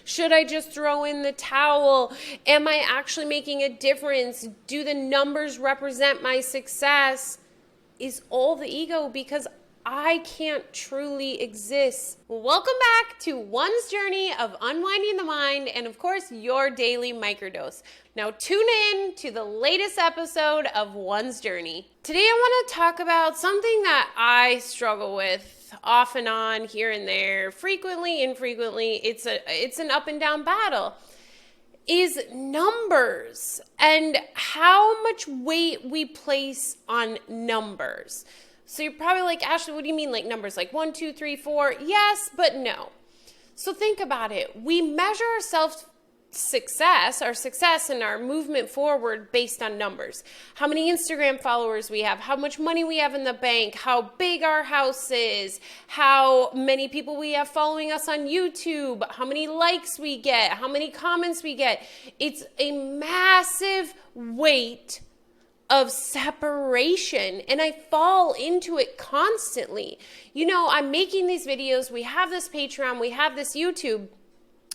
Should I just throw in the towel? Am I actually making a difference? Do the numbers represent my success? Is all the ego, because I can't truly exist. Welcome back to one's journey of unwinding the mind and, of course, your daily microdose. Now tune in to the latest episode of One's Journey. Today I want to talk about something that I struggle with off and on, here and there, frequently, infrequently. It's an up and down battle. Is numbers and how much weight we place on numbers. So you're probably like, Ashley, what do you mean like numbers? Like 1, 2, 3, 4? Yes, but no. So think about it. We measure our success and our movement forward based on numbers. How many Instagram followers we have, how much money we have in the bank, how big our house is, how many people we have following us on YouTube, how many likes we get, how many comments we get. It's a massive weight of separation, and I fall into it constantly. You know, I'm making these videos, we have this Patreon, we have this YouTube,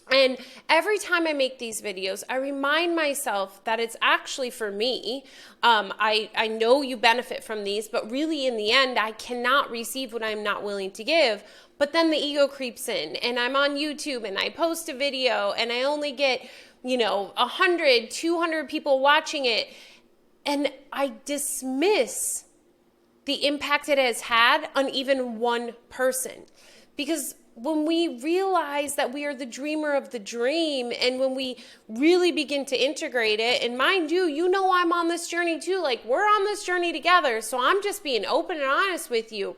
and every time I make these videos, I remind myself that it's actually for me. I know you benefit from these, but really in the end, I cannot receive what I'm not willing to give. But then the ego creeps in, and I'm on YouTube, and I post a video, and I only get, 100, 200 people watching it. And I dismiss the impact it has had on even one person. Because when we realize that we are the dreamer of the dream, and when we really begin to integrate it, and mind you, I'm on this journey too, like we're on this journey together, so I'm just being open and honest with you.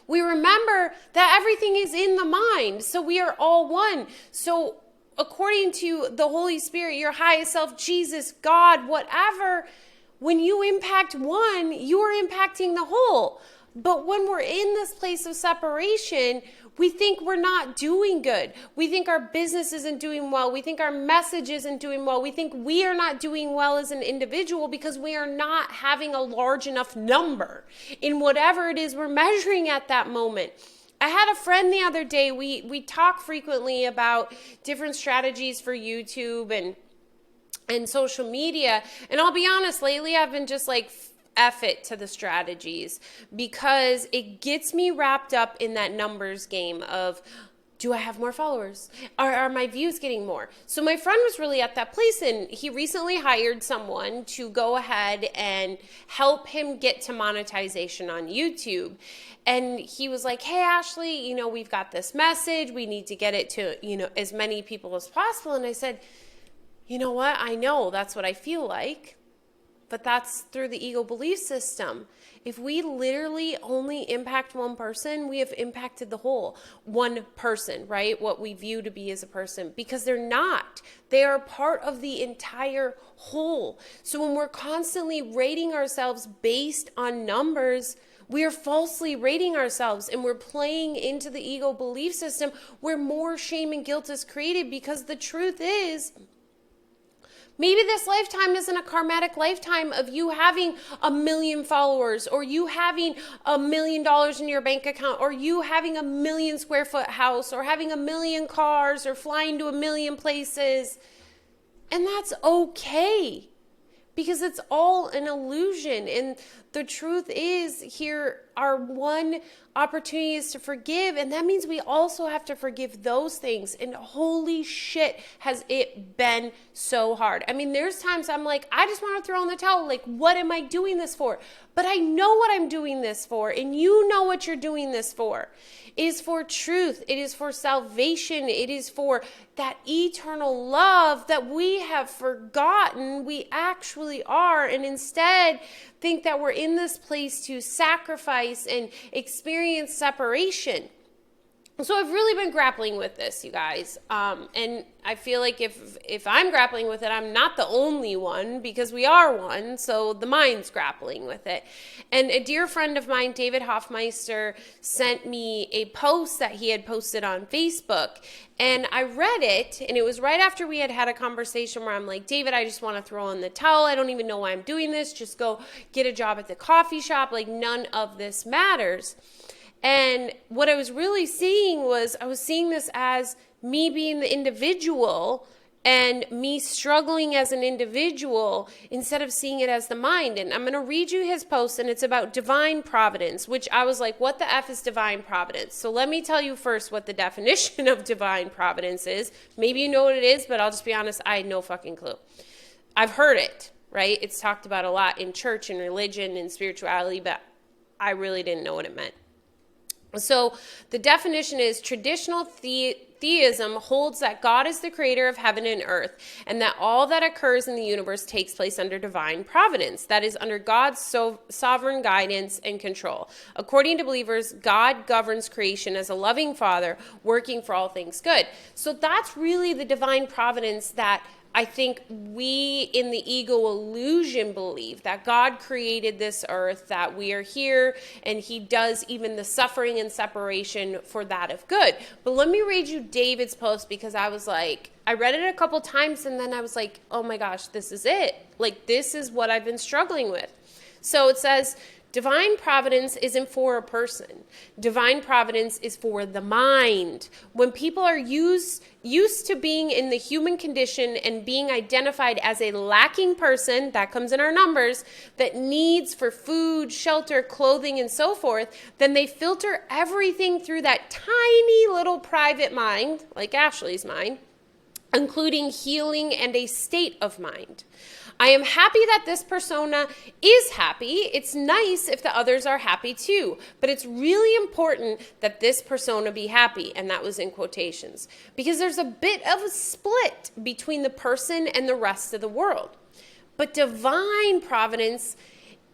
We remember that everything is in the mind, so we are all one. So according to the Holy Spirit, your highest self, Jesus, God, whatever, when you impact one, you are impacting the whole. But when we're in this place of separation, we think we're not doing good. We think our business isn't doing well. We think our message isn't doing well. We think we are not doing well as an individual because we are not having a large enough number in whatever it is we're measuring at that moment. I had a friend the other day, we talk frequently about different strategies for YouTube and social media. And I'll be honest, lately I've been just like, F it to the strategies, because it gets me wrapped up in that numbers game of, do I have more followers? Are my views getting more? So my friend was really at that place, and he recently hired someone to go ahead and help him get to monetization on YouTube. And he was like, hey, Ashley, we've got this message. We need to get it to, as many people as possible. And I said, you know what? I know that's what I feel like. But that's through the ego belief system. If we literally only impact one person, we have impacted the whole. One person, right? What we view to be as a person. Because they're not. They are part of the entire whole. So when we're constantly rating ourselves based on numbers, we are falsely rating ourselves, and we're playing into the ego belief system where more shame and guilt is created, because the truth is, maybe this lifetime isn't a karmatic lifetime of you having 1 million followers, or you having $1 million in your bank account, or you having a 1 million square foot house, or having 1 million cars, or flying to 1 million places. And that's okay, because it's all an illusion. And the truth is, here, our one opportunity is to forgive. And that means we also have to forgive those things. And holy shit, has it been so hard. I mean, there's times I'm like, I just want to throw in the towel. Like, what am I doing this for? But I know what I'm doing this for. And you know what you're doing this for. It is for truth. It is for salvation. It is for that eternal love that we have forgotten we actually are, and instead think that we're in this place to sacrifice and experience separation. So I've really been grappling with this, you guys. And I feel like if I'm grappling with it, I'm not the only one, because we are one. So the mind's grappling with it. And a dear friend of mine, David Hoffmeister, sent me a post that he had posted on Facebook. And I read it, and it was right after we had a conversation where I'm like, David, I just want to throw in the towel. I don't even know why I'm doing this. Just go get a job at the coffee shop. Like, none of this matters. And what I was really seeing was, I was seeing this as me being the individual and me struggling as an individual instead of seeing it as the mind. And I'm going to read you his post, and it's about divine providence, which I was like, what the F is divine providence? So let me tell you first what the definition of divine providence is. Maybe you know what it is, but I'll just be honest, I had no fucking clue. I've heard it, right? It's talked about a lot in church and religion and spirituality, but I really didn't know what it meant. So the definition is traditional theism holds that God is the creator of heaven and earth, and that all that occurs in the universe takes place under divine providence, that is, under God's sovereign guidance and control. According to believers, God governs creation as a loving father working for all things good. So that's really the divine providence that I think we in the ego illusion believe, that God created this earth, that we are here, and he does even the suffering and separation for that of good. But let me read you David's post, because I was like, I read it a couple times and then I was like, oh my gosh, this is it. Like, this is what I've been struggling with. So it says, divine providence isn't for a person. Divine providence is for the mind. When people are used to being in the human condition and being identified as a lacking person, that comes in our numbers, that needs for food, shelter, clothing, and so forth, then they filter everything through that tiny little private mind, like Ashley's mind, including healing and a state of mind. I am happy that this persona is happy. It's nice if the others are happy too, but it's really important that this persona be happy, and that was in quotations, because there's a bit of a split between the person and the rest of the world. But divine providence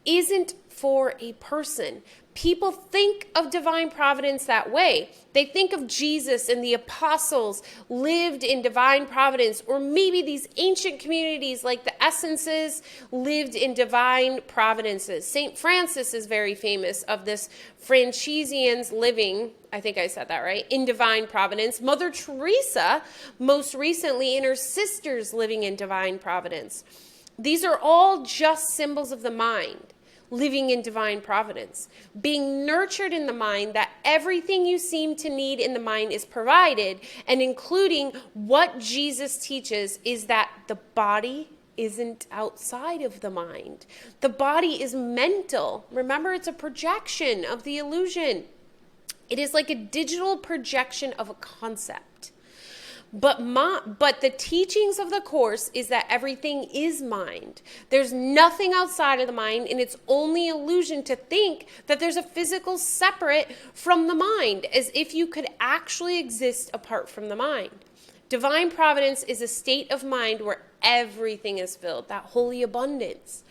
isn't for a person. People think of divine providence that way. They think of Jesus and the apostles lived in divine providence, or maybe these ancient communities like the Essences lived in divine providences. St. Francis is very famous of this Franciscans living, I think I said that right, in divine providence. Mother Teresa, most recently, and her sisters living in divine providence. These are all just symbols of the mind. Living in divine providence, being nurtured in the mind, that everything you seem to need in the mind is provided, and including what Jesus teaches is that the body isn't outside of the mind. The body is mental. Remember, it's a projection of the illusion. It is like a digital projection of a concept. But the teachings of the Course is that everything is mind. There's nothing outside of the mind, and it's only illusion to think that there's a physical separate from the mind, as if you could actually exist apart from the mind. Divine providence is a state of mind where everything is filled, that holy abundance.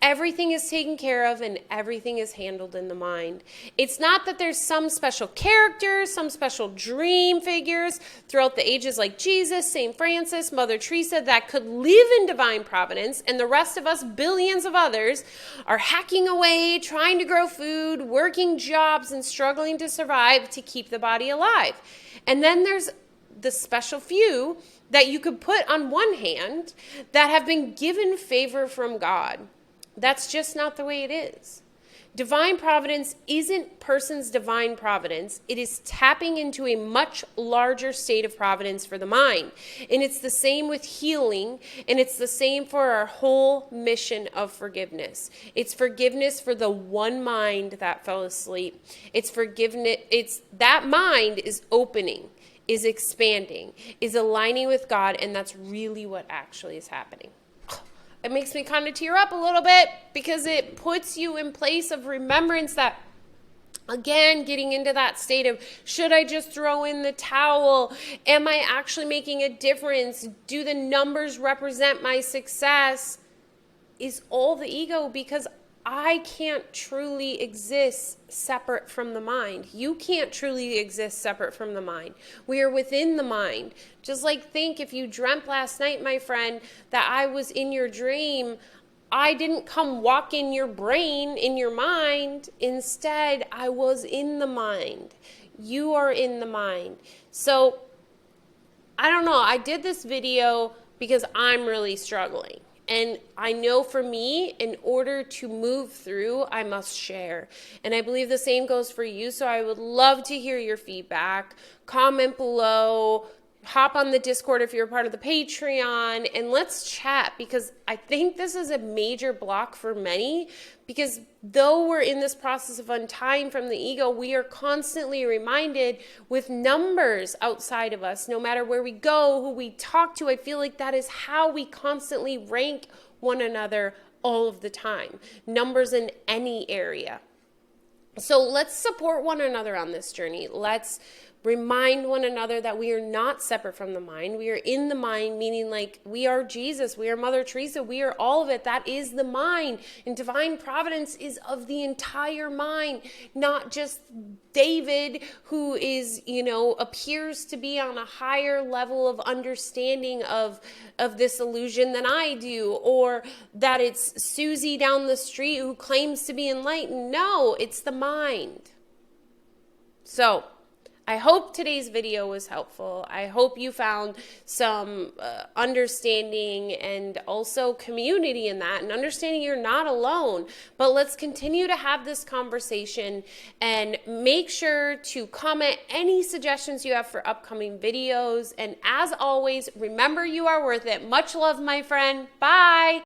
Everything is taken care of and everything is handled in the mind. It's not that there's some special characters, some special dream figures throughout the ages like Jesus, St. Francis, Mother Teresa that could live in divine providence, and the rest of us, billions of others, are hacking away, trying to grow food, working jobs, and struggling to survive to keep the body alive. And then there's the special few that you could put on one hand that have been given favor from God. That's just not the way it is. Divine providence isn't person's divine providence. It is tapping into a much larger state of providence for the mind. And it's the same with healing, and it's the same for our whole mission of forgiveness. It's forgiveness for the one mind that fell asleep. It's forgiveness. It's that mind is opening, is expanding, is aligning with God, and that's really what actually is happening. It makes me kind of tear up a little bit, because it puts you in place of remembrance that, again, getting into that state of, should I just throw in the towel? Am I actually making a difference? Do the numbers represent my success? Is all the ego, because I can't truly exist separate from the mind. You can't truly exist separate from the mind. We are within the mind. Just like, think if you dreamt last night, my friend, that I was in your dream, I didn't come walk in your brain, in your mind. Instead, I was in the mind. You are in the mind. So, I don't know. I did this video because I'm really struggling. And I know for me, in order to move through, I must share. And I believe the same goes for you. So I would love to hear your feedback. Comment below. Hop on the Discord if you're a part of the Patreon, and let's chat, because I think this is a major block for many, because though we're in this process of untying from the ego, we are constantly reminded with numbers outside of us, no matter where we go, who we talk to. I feel like that is how we constantly rank one another all of the time. Numbers in any area. So let's support one another on this journey. Let's remind one another that we are not separate from the mind. We are in the mind, meaning like we are Jesus, we are Mother Teresa, we are all of it. That is the mind. And Divine Providence is of the entire mind, not just David, who is, appears to be on a higher level of understanding of this illusion than I do, or that it's Susie down the street who claims to be enlightened. No, it's the mind. So I hope today's video was helpful. I hope you found some understanding and also community in that, and understanding you're not alone. But let's continue to have this conversation, and make sure to comment any suggestions you have for upcoming videos. And as always, remember, you are worth it. Much love, my friend. Bye.